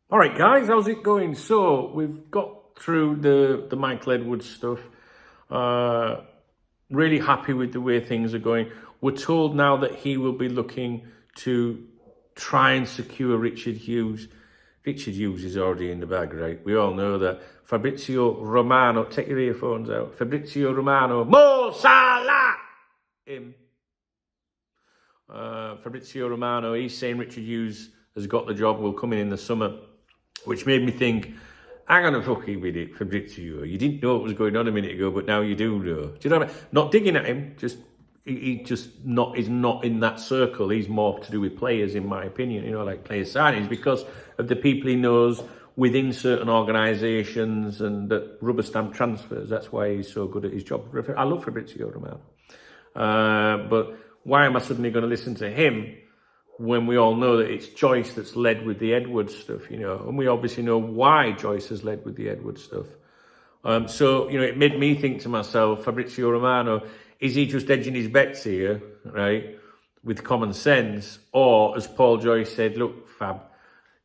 All right, guys, how's it going? So we've got through the Michael Edwards stuff. Really happy with the way things are going. We're told now that he will be looking to try and secure Richard Hughes. Richard Hughes is already in the bag, right? We all know that. Fabrizio Romano, take your earphones out. Fabrizio Romano, Mo Salah! Him. Fabrizio Romano, he's saying Richard Hughes has got the job, will come in the summer. Which made me think, hang on a fucking minute, Fabrizio. You didn't know what was going on a minute ago, but now you do know. Do you know what I mean? Not digging at him, just he just is not in that circle. He's more to do with players, in my opinion, you know, like player signings, because of the people he knows within certain organisations and that rubber stamp transfers. That's why he's so good at his job. I love Fabrizio Romano. But why am I suddenly going to listen to him when we all know that it's Joyce that's led with the Edwards stuff, you know, and we obviously know why Joyce has led with the Edwards stuff. So, you know, it made me think to myself, Fabrizio Romano, is he just edging his bets here, right, with common sense? Or, as Paul Joyce said, look, Fab,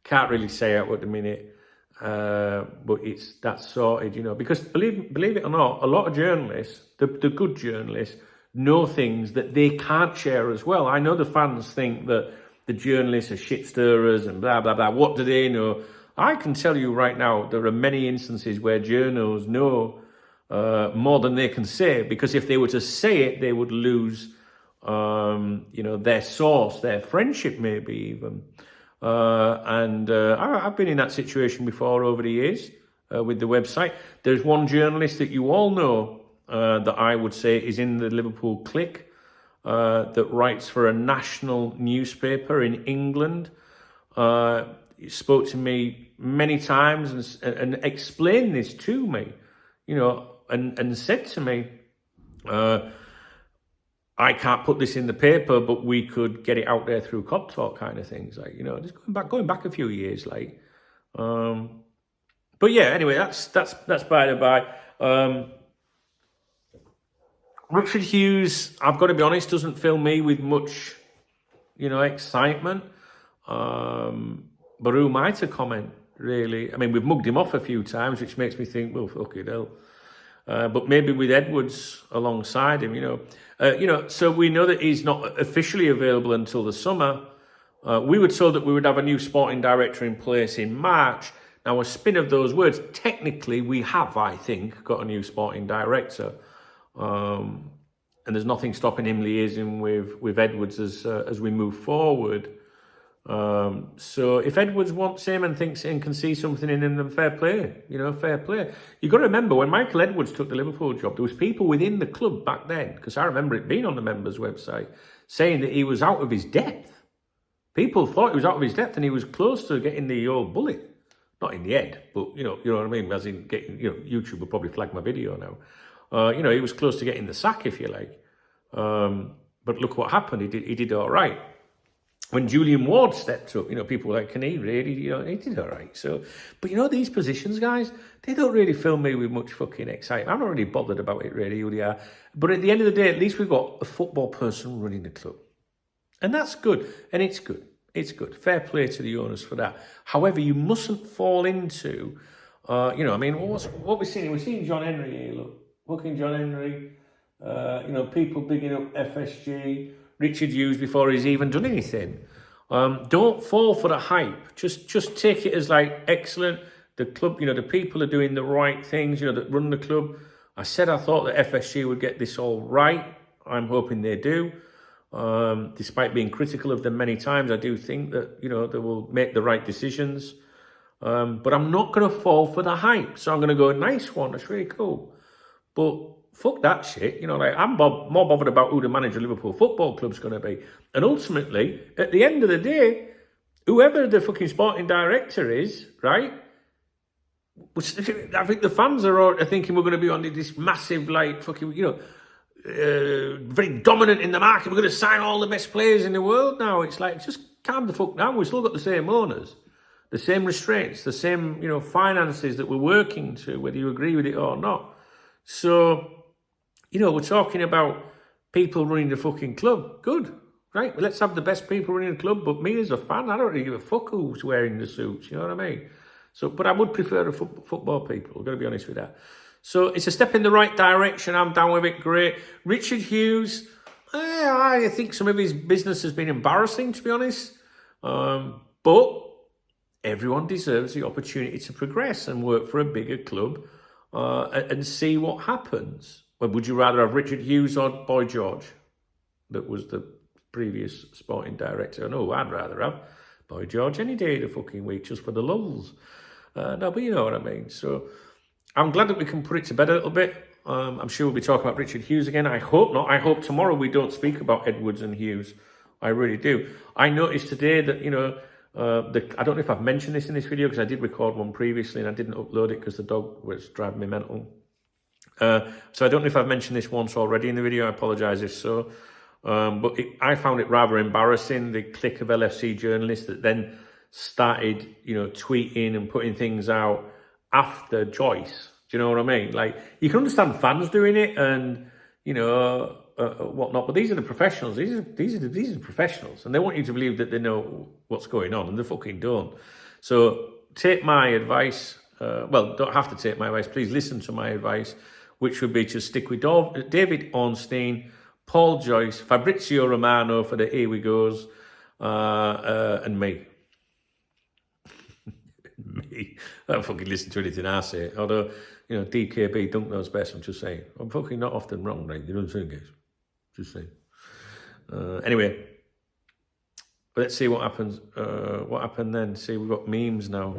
can't really say out at the minute, but that's sorted, you know, because believe it or not, a lot of journalists, the good journalists, know things that they can't share as well. I know the fans think that the journalists are shit stirrers and blah, blah, blah. What do they know? I can tell you right now, there are many instances where journos know more than they can say, because if they were to say it, they would lose, you know, their source, their friendship maybe even. I've been in that situation before over the years with the website. There's one journalist that you all know that I would say is in the Liverpool clique, that writes for a national newspaper in England. He spoke to me many times and explained this to me, you know, and said to me, I can't put this in the paper, but we could get it out there through Cobb Talk kind of things, like, you know, just going back a few years, like. But yeah, anyway, that's by the by. Richard Hughes, I've got to be honest, doesn't fill me with much, you know, excitement. But who am I to comment, really? I mean, we've mugged him off a few times, which makes me think, well, fuck it, hell. But maybe with Edwards alongside him, you know, so we know that he's not officially available until the summer. We were told that we would have a new sporting director in place in March. Now, a spin of those words, technically we have, I think, got a new sporting director. And there's nothing stopping him liaising with Edwards as we move forward. So if Edwards wants him and thinks and can see something in him, then fair play, you know, fair play. You've got to remember, when Michael Edwards took the Liverpool job, there was people within the club back then, because I remember it being on the members' website, saying that he was out of his depth. People thought he was out of his depth and he was close to getting the old bullet. Not in the head, but, you know what I mean? As in getting, you know, YouTube will probably flag my video now. You know, he was close to getting the sack, if you like. But look what happened. He did all right. When Julian Ward stepped up, you know, people were like, can he really? You know, he did all right. So, but you know, these positions, guys, they don't really fill me with much fucking excitement. I'm not really bothered about it, really, who they are. But at the end of the day, at least we've got a football person running the club. And that's good. And it's good. It's good. Fair play to the owners for that. However, you mustn't fall into, you know, I mean, what we're seeing? We're seeing John Henry here, look. Fucking John Henry, you know, people bigging up FSG, Richard Hughes before he's even done anything. Don't fall for the hype. Just take it as like excellent. The club, you know, the people are doing the right things, you know, that run the club. I said I thought that FSG would get this all right. I'm hoping they do. Despite being critical of them many times, I do think that, you know, they will make the right decisions. But I'm not going to fall for the hype. So I'm going to go, nice one, that's really cool. But fuck that shit, you know, like I'm more bothered about who the manager of Liverpool Football Club's going to be. And ultimately, at the end of the day, whoever the fucking sporting director is, right, I think the fans are thinking we're going to be on this massive, like, fucking, you know, very dominant in the market. We're going to sign all the best players in the world now. It's like, just calm the fuck down. We've still got the same owners, the same restraints, the same, you know, finances that we're working to, whether you agree with it or not. So, you know, we're talking about people running the fucking club. Good. Right, well, let's have the best people running the club, but me as a fan, I don't really give a fuck who's wearing the suits, you know what I mean? So, but I would prefer the football people, I've got to be honest with that. So it's a step in the right direction, I'm down with it, great. Richard Hughes, I think some of his business has been embarrassing, to be honest. But everyone deserves the opportunity to progress and work for a bigger club and see what happens. Well, would you rather have Richard Hughes or Boy George? That was the previous sporting director. No, I'd rather have Boy George any day of the fucking week just for the lulz. No, but you know what I mean. So I'm glad that we can put it to bed a little bit. I'm sure we'll be talking about Richard Hughes again. I hope not. I hope tomorrow we don't speak about Edwards and Hughes. I really do. I noticed today that, you know, I don't know if I've mentioned this in this video because I did record one previously and I didn't upload it because the dog was driving me mental. So I don't know if I've mentioned this once already in the video. I apologise if so. But I found it rather embarrassing, the clique of LFC journalists that then started, you know, tweeting and putting things out after Joyce. Do you know what I mean? Like, you can understand fans doing it and, you know, whatnot, but these are the professionals. These are the professionals, and they want you to believe that they know what's going on, and they fucking don't. So take my advice. Well, don't have to take my advice. Please listen to my advice, which would be to stick with David Ornstein, Paul Joyce, Fabrizio Romano for the Here We Goes, and me. Me. I don't fucking listen to anything I say. Although, you know, DKB, Dunk knows best, I'm just saying. I'm fucking not often wrong, right? You know what I'm saying, guys? Just saying. Anyway, let's see what happens. What happened then? See, we've got memes now.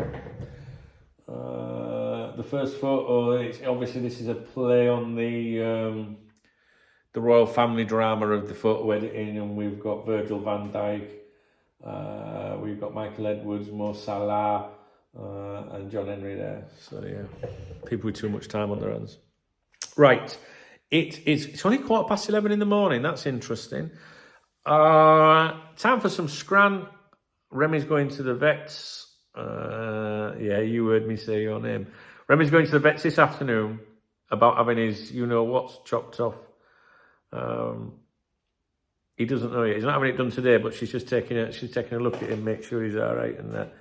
The first photo, obviously this is a play on the royal family drama of the photo editing, and we've got Virgil van Dijk, we've got Michael Edwards, Mo Salah, and John Henry there. So yeah, people with too much time on their hands. Right, it's only 11:15 in the morning. That's interesting. Time for some scran. Remy's going to the vets. Yeah, you heard me say your name. Remy's going to the vets this afternoon about having his you-know-what's chopped off. He doesn't know yet. He's not having it done today, but she's just taking a look at him, make sure he's all right and that.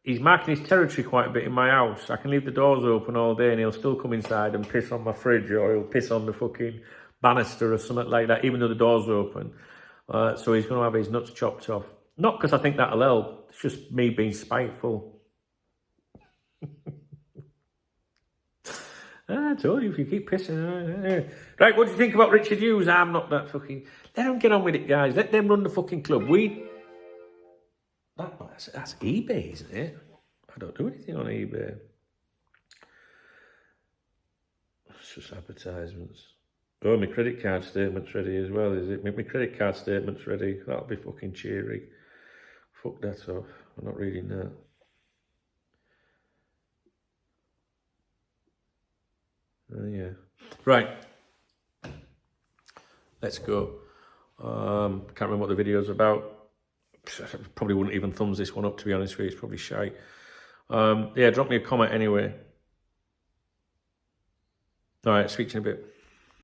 He's marking his territory quite a bit in my house. I can leave the doors open all day and he'll still come inside and piss on my fridge, or he'll piss on the fucking banister or something like that, even though the door's open. So he's going to have his nuts chopped off. Not because I think that'll help. It's just me being spiteful. I told you, if you keep pissing. Right, what do you think about Richard Hughes? I'm not that fucking... Let them get on with it, guys. Let them run the fucking club. That's eBay, isn't it? I don't do anything on eBay. It's just advertisements. Oh, my credit card statement's ready as well, is it? My credit card statement's ready. That'll be fucking cheery. Fuck that off. I'm not reading that. Yeah. Right. Let's go. Can't remember what the video's about. Probably wouldn't even thumbs this one up, to be honest with you. It's probably shy. Yeah, drop me a comment anyway. All right, speak to you in a bit.